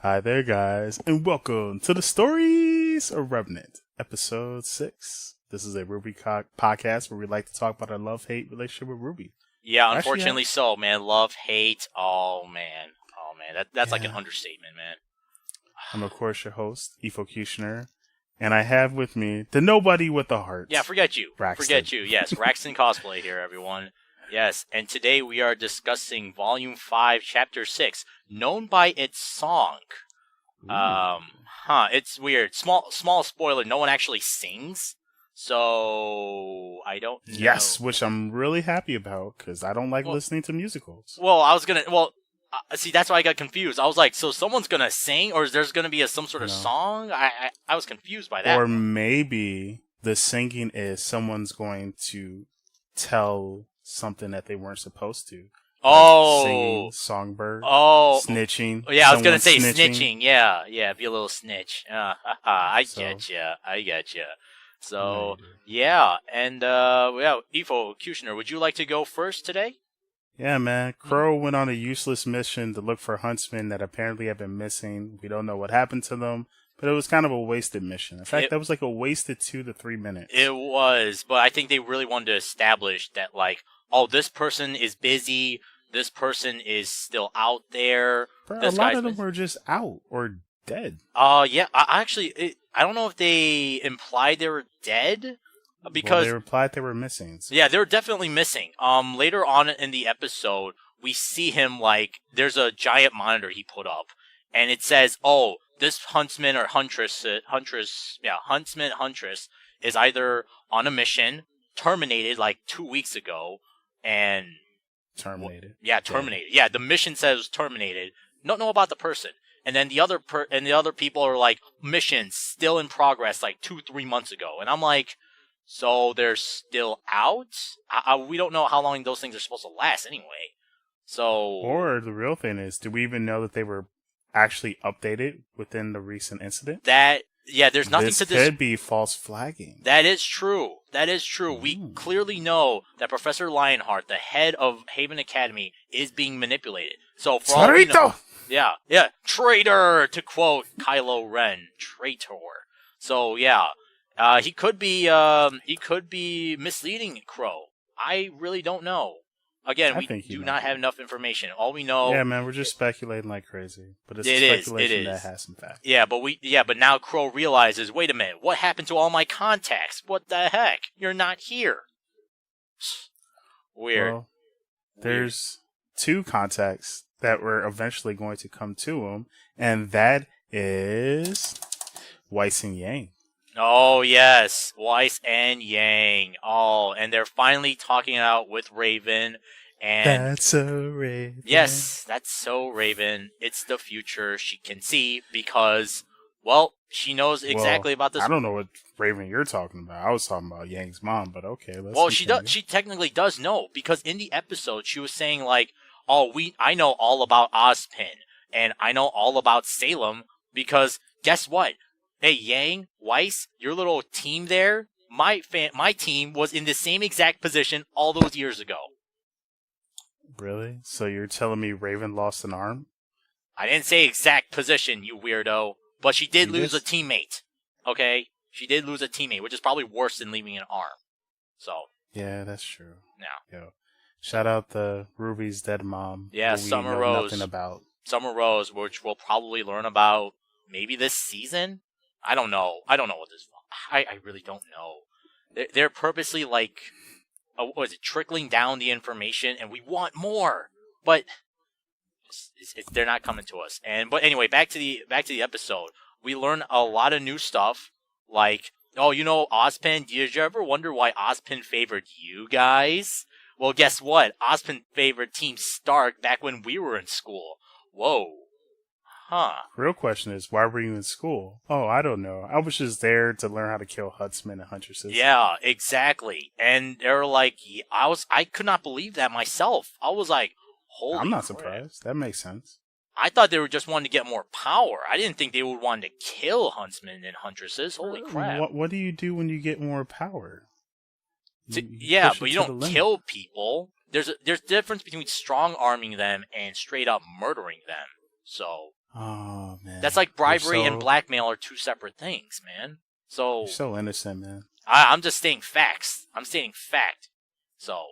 Hi there, guys, and welcome to the Stories of Remnant, episode 6. This is a RWBY podcast where we like to talk about our love-hate relationship with RWBY. Yeah, unfortunately so, man. Love, hate, oh man. That's like an understatement, man. I'm, of course, your host, Efocutioner, and I have with me the nobody with a heart. Yeah, forget you. RWraXden. Forget you. Yes, RWraXden cosplay here, everyone. Yes, and today we are discussing Volume 5, Chapter 6, known by its song. It's weird. Small spoiler, no one actually sings. So, I don't know. Yes, which I'm really happy about, because I don't like listening to musicals. See, that's why I got confused. I was like, so someone's gonna sing, or there's gonna be some sort of song? I was confused by that. Or maybe the singing is someone's going to tell something that they weren't supposed to. Like singing, songbird, snitching. Yeah, I was gonna say snitching. Yeah, be a little snitch. I getcha. So, yeah, and Efocutioner, would you like to go first today? Yeah, man. Crow went on a useless mission to look for huntsmen that apparently have been missing. We don't know what happened to them, but it was kind of a wasted mission. In fact, that was like a wasted 2 to 3 minutes. It was, but I think they really wanted to establish that, like, oh, this person is busy, this person is still out there. Bro, a lot of them were just out or dead. Yeah, I don't know if they implied they were dead. Because they replied they were missing. So. Yeah, they're definitely missing. Later on in the episode, we see him, like, there's a giant monitor he put up, and it says, oh, this huntsman or huntress is either on a mission, terminated like 2 weeks ago, and... Terminated. Terminated. Yeah, the mission says terminated. Don't know about the person. And then the other people are like, missions still in progress like 2-3 months ago. And I'm like... So they're still out? We don't know how long those things are supposed to last anyway. So, or the real thing is, do we even know that they were actually updated within the recent incident? There's nothing to this. This could be false flagging. That is true. We clearly know that Professor Lionheart, the head of Haven Academy, is being manipulated. So for all we know, traitor, to quote Kylo Ren, traitor. So yeah. He could be misleading Crow. I really don't know. Again, we do not have enough information. All we know. Yeah, man, we're just speculating like crazy. But it's speculation that has some facts. Yeah, but now Crow realizes, wait a minute, what happened to all my contacts? What the heck? You're not here. Weird. Well, there's 2 contacts that were eventually going to come to him, and that is Weiss and Yang. Oh, yes. Weiss and Yang. Oh, and they're finally talking it out with Raven. And that's so Raven. Yes, that's so Raven. It's the future she can see because, well, she knows exactly about this. I don't know what Raven you're talking about. I was talking about Yang's mom, but okay. She technically does know because in the episode she was saying like, oh, I know all about Ozpin and I know all about Salem because guess what? Hey, Yang, Weiss, your little team there, my team was in the same exact position all those years ago. Really? So you're telling me Raven lost an arm? I didn't say exact position, you weirdo. But she did lose a teammate. Okay? She did lose a teammate, which is probably worse than leaving an arm. So. Yeah, that's true. Yeah. Yo, shout out to Ruby's dead mom. Yeah, Summer Rose. Nothing about. Summer Rose, which we'll probably learn about maybe this season? I don't know. I really don't know. They're purposely like, trickling down the information, and we want more, but they're not coming to us. But anyway, back to the episode. We learn a lot of new stuff, like, oh, Ozpin. Did you ever wonder why Ozpin favored you guys? Well, guess what? Ozpin favored Team Stark back when we were in school. Whoa. Huh. Real question is, why were you in school? Oh, I don't know. I was just there to learn how to kill huntsmen and huntresses. Yeah, exactly. And they're like, I could not believe that myself. I was like, holy I'm not crap. surprised. That makes sense. I thought they were just wanting to get more power. I didn't think they would want to kill huntsmen and huntresses. Holy crap. What do you do when you get more power? But you don't kill people. There's a difference between strong arming them and straight up murdering them. So. Oh man. That's like bribery and blackmail are two separate things, man. So you're so innocent, man. I'm just stating facts. I'm stating fact. So,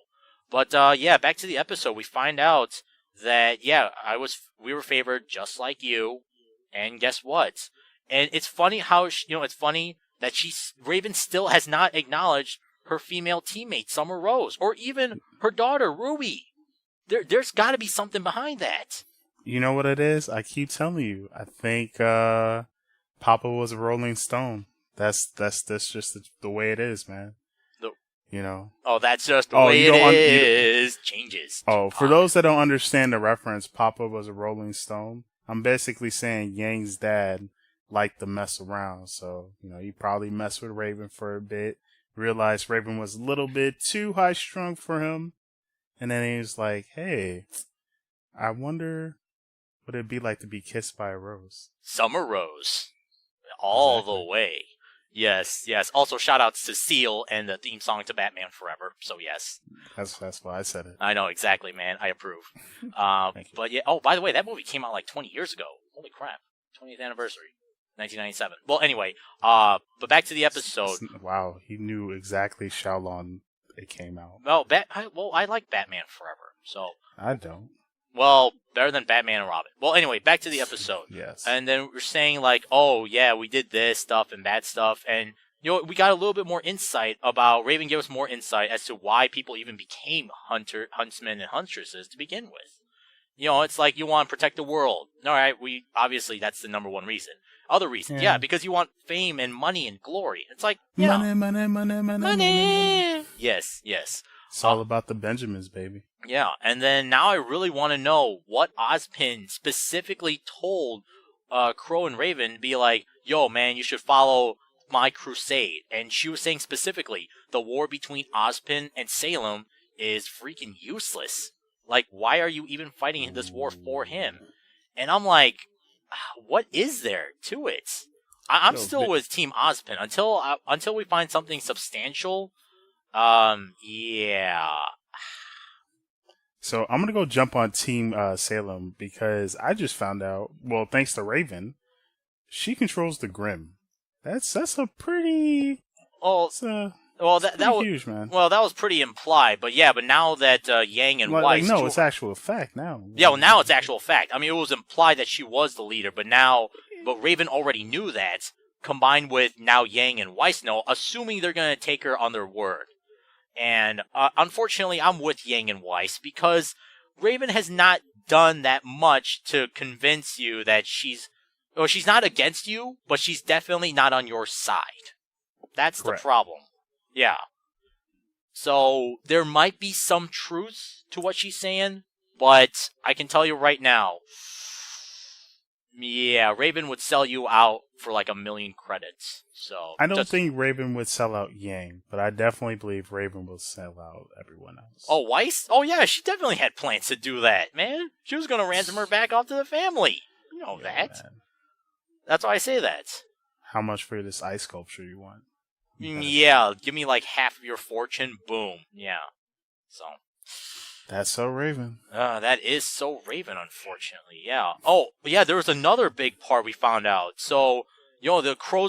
but back to the episode. We find out that we were favored just like you, and guess what? And it's funny how it's funny that Raven still has not acknowledged her female teammate Summer Rose, or even her daughter RWBY. There's got to be something behind that. You know what it is? I keep telling you. I think Papa was a Rolling Stone. That's just the way it is, man. Oh, that's just the way it is. Changes. Oh, for those that don't understand the reference, Papa was a Rolling Stone. I'm basically saying Yang's dad liked to mess around. So, he probably messed with Raven for a bit, realized Raven was a little bit too high-strung for him, and then he was like, hey, I wonder what it'd be like to be kissed by a rose. Summer Rose. All the way. Yes. Also, shout outs to Seal and the theme song to Batman Forever. So, yes. That's why I said it. I know, exactly, man. I approve. But yeah, by the way, that movie came out like 20 years ago. Holy crap. 20th anniversary. 1997. Well, anyway, but back to the episode. Wow, he knew exactly how long it came out. Well, I like Batman Forever, so. I don't. Well, better than Batman and Robin. Well, anyway, back to the episode. Yes. And then we're saying like, oh yeah, we did this stuff and that stuff, and we got a little bit more insight about Raven. Gave us more insight as to why people even became huntsmen and huntresses to begin with. It's like you want to protect the world. All right, obviously that's the number one reason. Other reasons, because you want fame and money and glory. It's like money. Yes. It's all about the Benjamins, baby. Yeah, and then now I really want to know what Ozpin specifically told Crow and Raven to be like, yo, man, you should follow my crusade. And she was saying specifically, the war between Ozpin and Salem is freaking useless. Like, why are you even fighting this war for him? And I'm like, what is there to it? I'm still with Team Ozpin until we find something substantial. Yeah. So I'm gonna go jump on Team Salem because I just found out. Well, thanks to Raven, she controls the Grim. That's a pretty. That was huge, man. Well, that was pretty implied, but now that Yang and Weiss, it's actual fact now. Yeah, well, now it's actual fact. I mean, it was implied that she was the leader, but Raven already knew that. Combined with now Yang and Weiss know, assuming they're gonna take her on their word. And unfortunately, I'm with Yang and Weiss because Raven has not done that much to convince you that she's not against you, but she's definitely not on your side. That's Correct. The problem. Yeah. So there might be some truth to what she's saying, but I can tell you right now, yeah, Raven would sell you out for like 1 million credits. So I don't think Raven would sell out Yang, but I definitely believe Raven will sell out everyone else. Oh, Weiss? Oh yeah, she definitely had plans to do that, man. She was going to ransom her back off to the family. You know that. Man. That's why I say that. How much for this ice sculpture you want? Yeah, give me like half of your fortune. Boom. Yeah. So. That's so Raven. That is so Raven, unfortunately. Yeah. Oh, yeah. There was another big part we found out. So, the Crow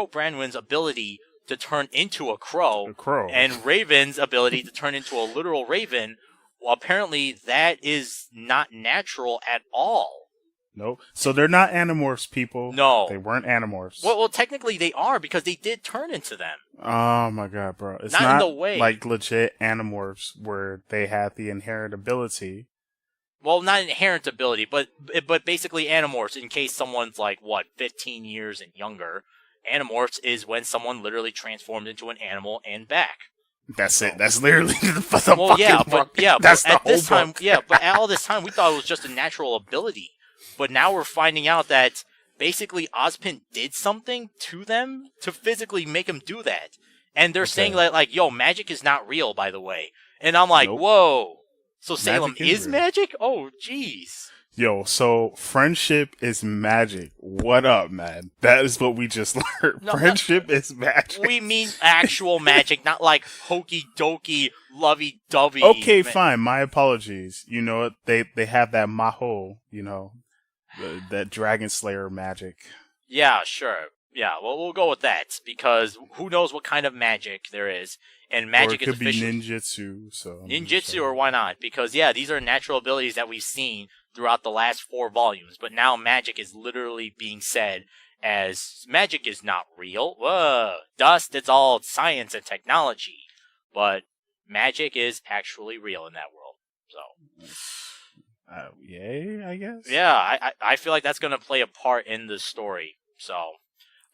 Brandwin's ability to turn into a crow, and Raven's ability to turn into a literal raven. Well, apparently that is not natural at all. Nope. So they're not Animorphs, people. No. They weren't Animorphs. Well, technically they are because they did turn into them. Oh my god, bro. It's not in the way. Like legit Animorphs where they have the inherent ability. Well, not inherent ability, but basically Animorphs in case someone's like, 15 years and younger. Animorphs is when someone literally transformed into an animal and back. That's it. That's literally the fucking book. That's the whole book. But at all this time we thought it was just a natural ability. But now we're finding out that basically Ozpin did something to them to physically make them do that. And they're saying that, like, yo, magic is not real, by the way. And I'm like, whoa. So Salem is magic? Oh, jeez. Yo, so friendship is magic. What up, man? That is what we just learned. No, friendship is magic. We mean actual magic, not like hokey dokey, lovey dovey. Okay, fine. My apologies. They have that maho, that Dragon Slayer magic. Yeah, sure. Yeah, well, we'll go with that because who knows what kind of magic there is, and magic or it is could be officially ninjutsu. So ninjutsu, or why not? Because yeah, these are natural abilities that we've seen throughout the last 4 volumes, but now magic is literally being said as magic is not real. Whoa, dust, it's all science and technology, but magic is actually real in that world. So, yay, I guess. yeah, I feel like that's gonna play a part in the story. So,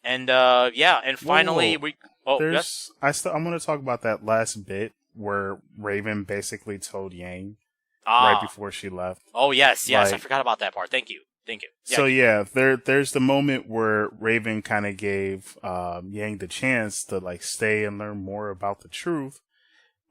and yeah, and finally Whoa. yes. I'm going to talk about that last bit where Raven basically told Yang Ah. right before she left. Oh yes, I Like, forgot about that part. Thank you. Yeah, so yeah, there's the moment where Raven kind of gave Yang the chance to like stay and learn more about the truth,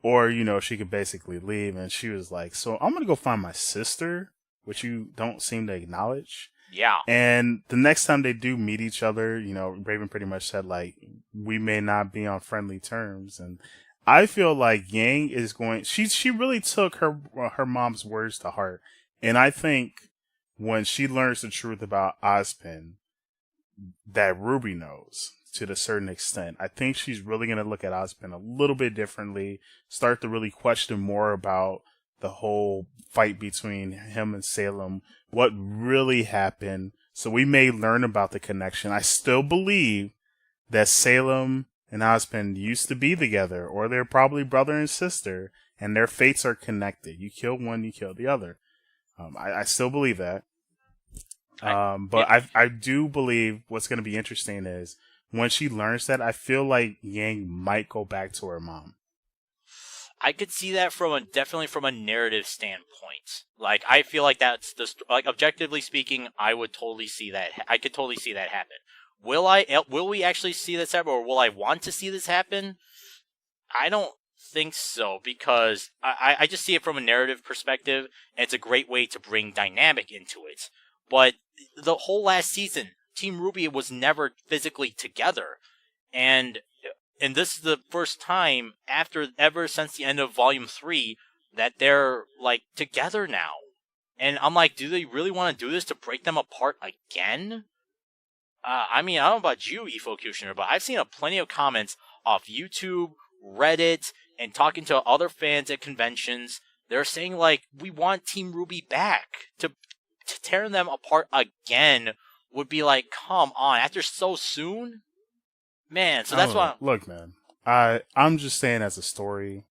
or she could basically leave, and she was like, "So I'm gonna go find my sister," which you don't seem to acknowledge. Yeah. And the next time they do meet each other, Raven pretty much said like, "We may not be on friendly terms," and I feel like Yang is going. She really took her mom's words to heart, and I think when she learns the truth about Ozpin that RWBY knows to a certain extent, I think she's really going to look at Ozpin a little bit differently, start to really question more about the whole fight between him and Salem, what really happened. So we may learn about the connection. I still believe that Salem and Ozpin used to be together, or they're probably brother and sister, and their fates are connected. You kill one, you kill the other. I still believe that. But I do believe what's going to be interesting is when she learns that, I feel like Yang might go back to her mom. I could see that definitely from a narrative standpoint. Like, I feel like that's objectively speaking, I would totally see that. I could totally see that happen. Will we actually see this happen, or will I want to see this happen? I don't think so, because I just see it from a narrative perspective, and it's a great way to bring dynamic into it. But the whole last season, Team RWBY was never physically together, and this is the first time ever since the end of Volume 3 that they're like together now. And I'm like, do they really want to do this to break them apart again? I mean, I don't know about you, Efocutioner, but I've seen plenty of comments off YouTube, Reddit, and talking to other fans at conventions. They're saying like, we want Team RWBY back. To tear them apart again would be like, come on, after so soon? Man, so that's why. Look, man, I'm just saying as a story.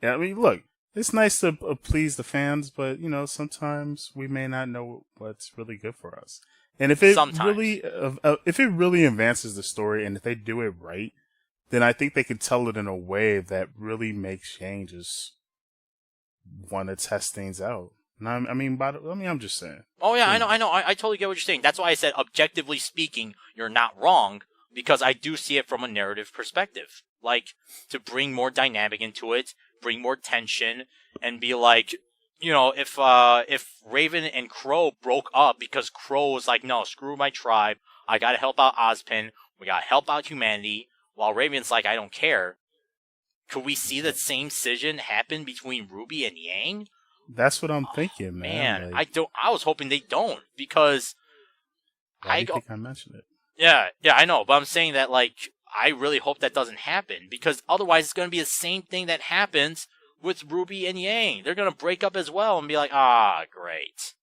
Yeah, I mean, look, it's nice to please the fans, but sometimes we may not know what's really good for us. And if it really advances the story, and if they do it right, then I think they can tell it in a way that really makes Yang just want to test things out. And I'm just saying. Oh yeah, I know. I totally get what you're saying. That's why I said, objectively speaking, you're not wrong. Because I do see it from a narrative perspective. Like, to bring more dynamic into it, bring more tension, and be like, if Raven and Crow broke up because Crow was like, no, screw my tribe, I gotta help out Ozpin, we gotta help out humanity, while Raven's like, I don't care, could we see the same decision happen between RWBY and Yang? That's what I'm thinking, man. I was hoping they don't, because why do you think I mentioned it? Yeah, I know, but I'm saying that, like, I really hope that doesn't happen, because otherwise it's going to be the same thing that happens with RWBY and Yang. They're going to break up as well and be like, great.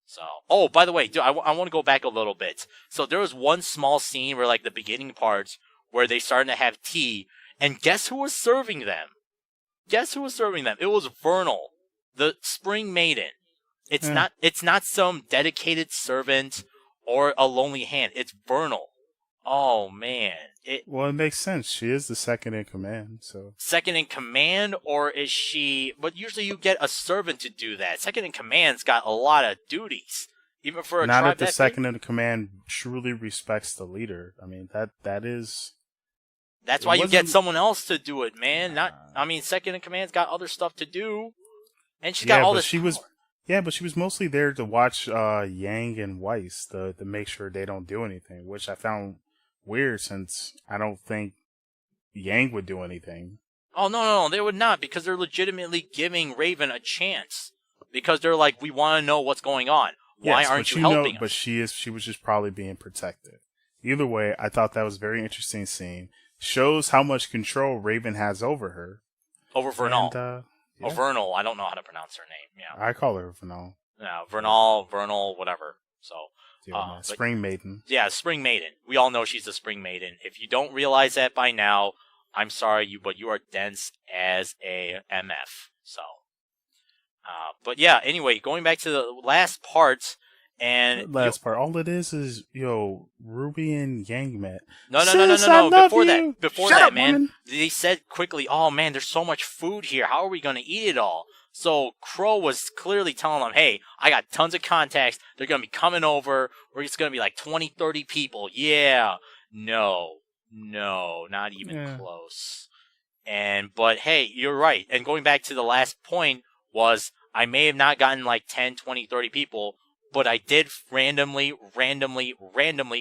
So, oh, by the way, I want to go back a little bit. So there was one small scene where, like, the beginning parts where they started to have tea, and guess who was serving them? It was Vernal, the Spring Maiden. It's not some dedicated servant or a lonely hand. It's Vernal. Oh, man. Well, it makes sense. She is the second in command, so... Second in command, or is she... But usually you get a servant to do that. Second in command's got a lot of duties. Even for a tribe... Not if the second in command truly respects the leader. I mean, that is... That's why you get someone else to do it, man. Second in command's got other stuff to do. And she's got all this... Yeah, but she was mostly there to watch Yang and Weiss to make sure they don't do anything, which I found weird since I don't think Yang would do anything. Oh, no, they would not, because they're legitimately giving Raven a chance. Because they're like, we want to know what's going on. Why aren't you helping us? But she was just probably being protected. Either way, I thought that was a very interesting scene. Shows how much control Raven has over her. Over Vernal. And, Oh, Vernal. I don't know how to pronounce her name. Yeah. I call her Vernal. Yeah, Vernal, whatever. So. Yeah, Spring Maiden. Yeah, Spring Maiden. We all know she's a Spring Maiden. If you don't realize that by now, I'm sorry, but you are dense as a MF. So. But yeah, anyway, going back to the last part. All it is, Ruby and Yang met. No. Before that, man. Woman. They said quickly, oh man, there's so much food here. How are we going to eat it all? So Crow was clearly telling them, hey, I got tons of contacts. They're going to be coming over. We're just going to be like 20, 30 people. Yeah. No, not even close. But hey, you're right. And going back to the last point was I may have not gotten like 10, 20, 30 people, but I did randomly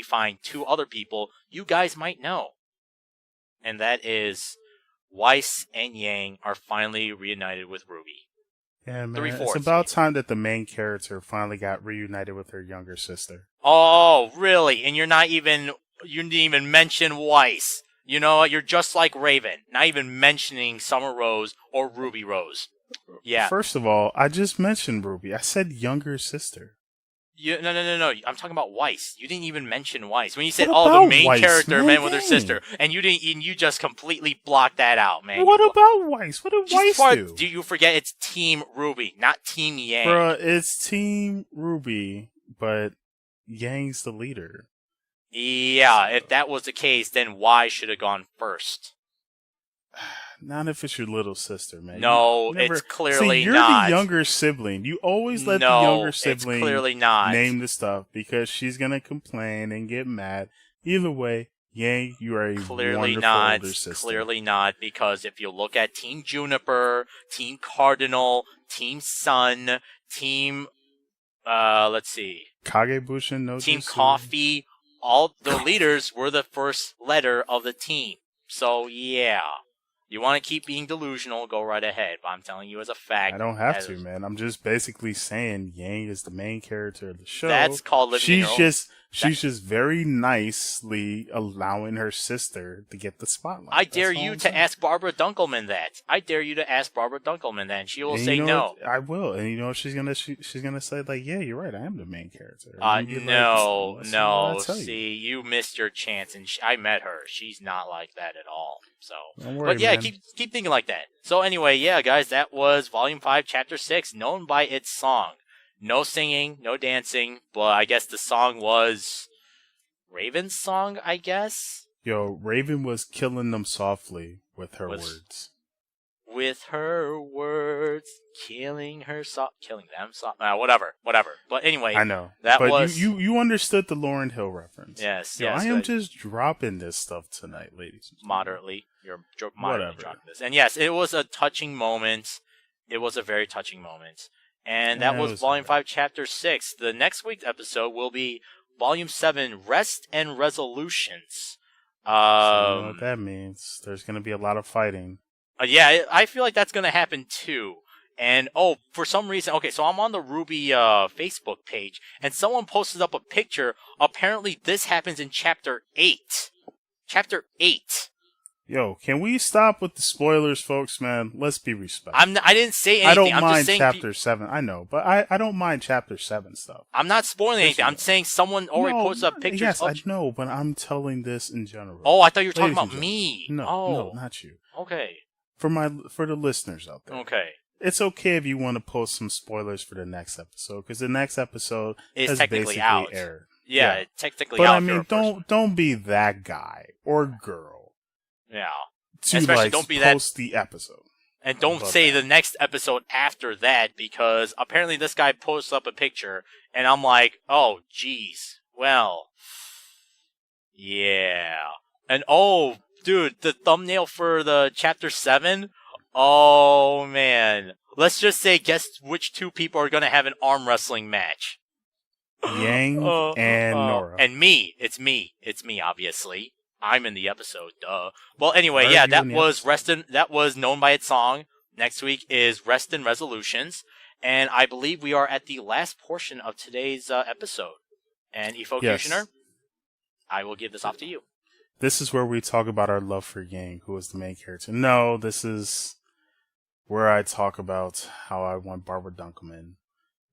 find 2 other people you guys might know. And that is Weiss and Yang are finally reunited with RWBY. Yeah, man. It's about time that the main character finally got reunited with her younger sister. Oh, really? And you didn't even mention Weiss. You know what? You're just like Raven. Not even mentioning Summer Rose or Ruby Rose. Yeah. First of all, I just mentioned Ruby. I said younger sister. No. I'm talking about Weiss. You didn't even mention Weiss. When you said, the main Weiss, character man with her sister, and you just completely blocked that out, man. What about Weiss? What did Weiss do? Do you forget it's Team RWBY, not Team Yang? Bruh, it's Team RWBY, but Yang's the leader. Yeah, if that was the case, then Y should have gone first. Not if it's your little sister, man. No, it's clearly you're not. You're the younger sibling. You always let the younger sibling it's clearly not. Name the stuff because she's going to complain and get mad. Either way, Yang, you are a wonderful older sister. Clearly not, because if you look at Team Juniper, Team Cardinal, Team Sun, Team, let's see. Kagebushin, no Team Coffee, all the leaders were the first letter of the team. So, yeah. You want to keep being delusional, go right ahead. But I'm telling you as a fact. I don't have to, man. I'm just basically saying Yang is the main character of the show. That's called living your own. She's just very nicely allowing her sister to get the spotlight. I dare you to ask Barbara Dunkelman that. And she will say no. I will. And you know what she's gonna say? Like, yeah, you're right. I am the main character. No. See, you missed your chance, and I met her. She's not like that at all. So, don't worry, but yeah, man. keep thinking like that. So anyway, yeah, guys, that was Volume 5, Chapter 6, known by its song. No singing, no dancing, but I guess the song was Raven's song, I guess? Yo, Raven was killing them softly with her words. With her words, killing them softly. Whatever. But anyway, I know. But you understood the Lauryn Hill reference. Yes, Yo, yes. I am just dropping this stuff tonight, ladies. Moderately. You're moderately dropping this. And yes, it was a touching moment. It was a very touching moment. And that was Volume 5, Chapter 6. The next week's episode will be Volume 7, Rest and Resolutions. So you know what that means. There's going to be a lot of fighting. Yeah, I feel like that's going to happen too. And, for some reason, okay, so I'm on the RWBY Facebook page, and someone posted up a picture. Apparently, this happens in Chapter 8. Chapter 8. Yo, can we stop with the spoilers, folks, man? Let's be respectful. I didn't say anything. I don't mind Chapter 7. I know, but I don't mind Chapter 7 stuff. I'm not spoiling anything. I'm saying someone already posted up pictures. Yes, I know, but I'm telling this in general. Oh, I thought you were talking about me. No, not you. Okay. For the listeners out there. Okay. It's okay if you want to post some spoilers for the next episode, because the next episode is technically out. Aired. Yeah, it's technically but out. I mean, don't be that guy or girl. Yeah. Especially don't be post the episode. And don't say the next episode after that, because apparently this guy posts up a picture, and I'm like, oh, geez. Well, yeah. And dude, the thumbnail for the Chapter 7, oh, man. Let's just say, guess which 2 people are going to have an arm wrestling match. Yang and Nora. And me. It's me, obviously. I'm in the episode, duh. Well, anyway, yeah, that was known by its song. Next week is Rest and Resolutions. And I believe we are at the last portion of today's episode. And Efocutioner, Yes. I will give this off to you. This is where we talk about our love for Yang, who is the main character. No, this is where I talk about how I want Barbara Dunkelman.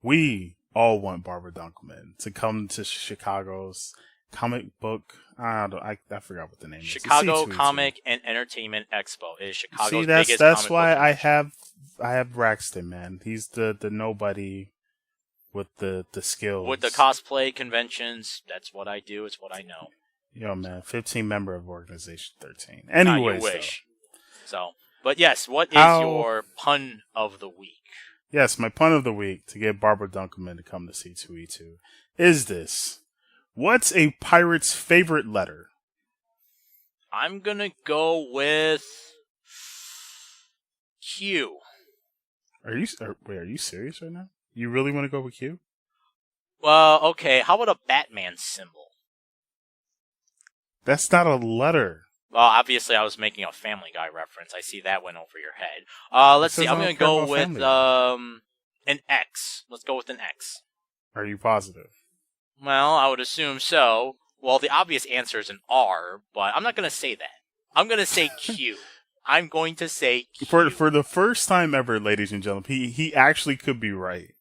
We all want Barbara Dunkelman to come to Chicago's comic book. I forgot what the name is. Chicago Comic and Entertainment Expo. It is Chicago's See, biggest that's comic why book I have WraXden, man. He's the nobody with the skills. with the cosplay conventions. That's what I do. It's what I know. Yo, man, 15 member of Organization 13. Anyways, you wish. So, but yes, what is your pun of the week? Yes, my pun of the week to get Barbara Dunkelman to come to C2E2 is this. What's a pirate's favorite letter? I'm gonna go with Q. Are you serious right now? You really want to go with Q? Well, okay, how about a Batman symbol? That's not a letter. Well, obviously I was making a Family Guy reference. I see that went over your head. Let's see, I'm gonna go with an X. Let's go with an X. Are you positive? Well, I would assume so. Well, the obvious answer is an R, but I'm not going to say that. I'm going to say Q. I'm going to say Q. For the first time ever, ladies and gentlemen, he actually could be right.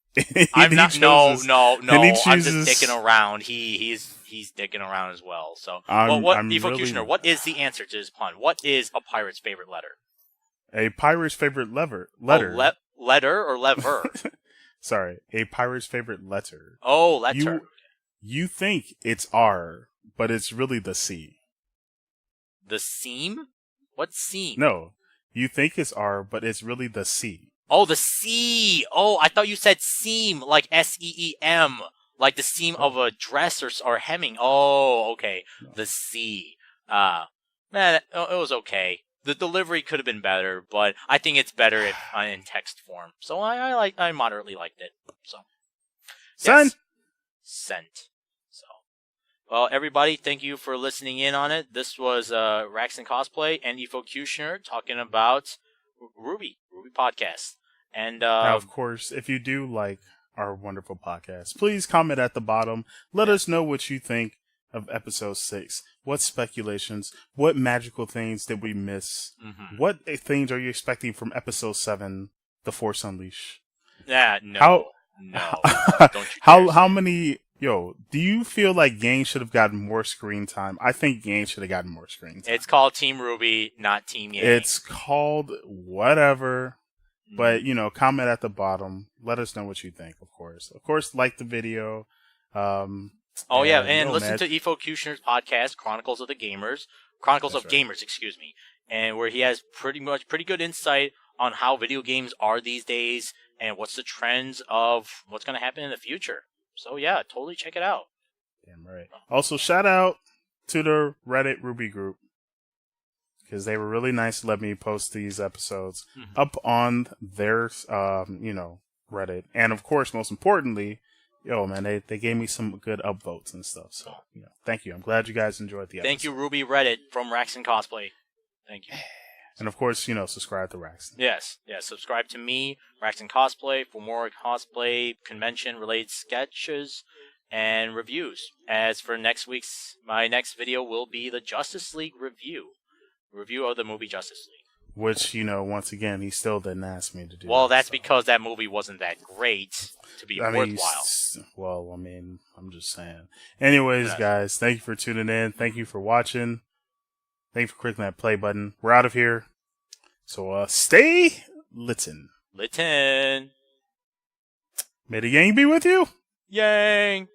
I'm not. No. I'm just chooses... dicking around. He's dicking around as well. So, Efocutioner, what is the answer to this pun? What is a pirate's favorite letter? A pirate's favorite letter. Oh, letter or lever? Sorry, a pirate's favorite letter. Oh, letter. You think it's R, but it's really the C. The seam? What seam? No, you think it's R, but it's really the C. Oh, the C. Oh, I thought you said seam, like SEEM, like the seam of a dress or hemming. Oh, okay, no. The C. Man, it was okay. The delivery could have been better, but I think it's better in text form. So I moderately liked it. So, yes. Sent. So, well, everybody, thank you for listening in on it. This was RWraXden Cosplay and Efocutioner talking about RWBY Podcast. And now, of course, if you do like our wonderful podcast, please comment at the bottom. Let us know what you think of episode 6. What speculations? What magical things did we miss? Mm-hmm. What things are you expecting from episode 7, The Force Unleashed? Yeah, no. No. Don't you how many... Yo, do you feel like Yang should have gotten more screen time? I think Yang should have gotten more screen time. It's called Team RWBY, not Team Yang. It's called whatever. But, comment at the bottom. Let us know what you think, of course. Of course, like the video. And listen to Efocutioner's podcast, Chronicles of Gamers, excuse me. And where he has pretty good insight on how video games are these days and what's the trends of what's going to happen in the future. So, yeah, totally check it out. Damn right. Also, shout out to the Reddit RWBY group, because they were really nice to let me post these episodes up on their, Reddit. And, of course, most importantly, man, they gave me some good upvotes and stuff. So, thank you. I'm glad you guys enjoyed the episode. Thank you, RWBY Reddit from RWraXden Cosplay. Thank you. And, of course, subscribe to WraXden. Yes. Subscribe to me, RWraXden Cosplay, for more cosplay convention-related sketches and reviews. As for my next video will be the Justice League review of the movie Justice League. Which, once again, he still didn't ask me to do. Well, that's because that movie wasn't that great to be worthwhile. Well, I'm just saying. Anyways, guys, thank you for tuning in. Thank you for watching. Thank you for clicking that play button. We're out of here. So, stay litten. Litten. May the Yang be with you. Yang.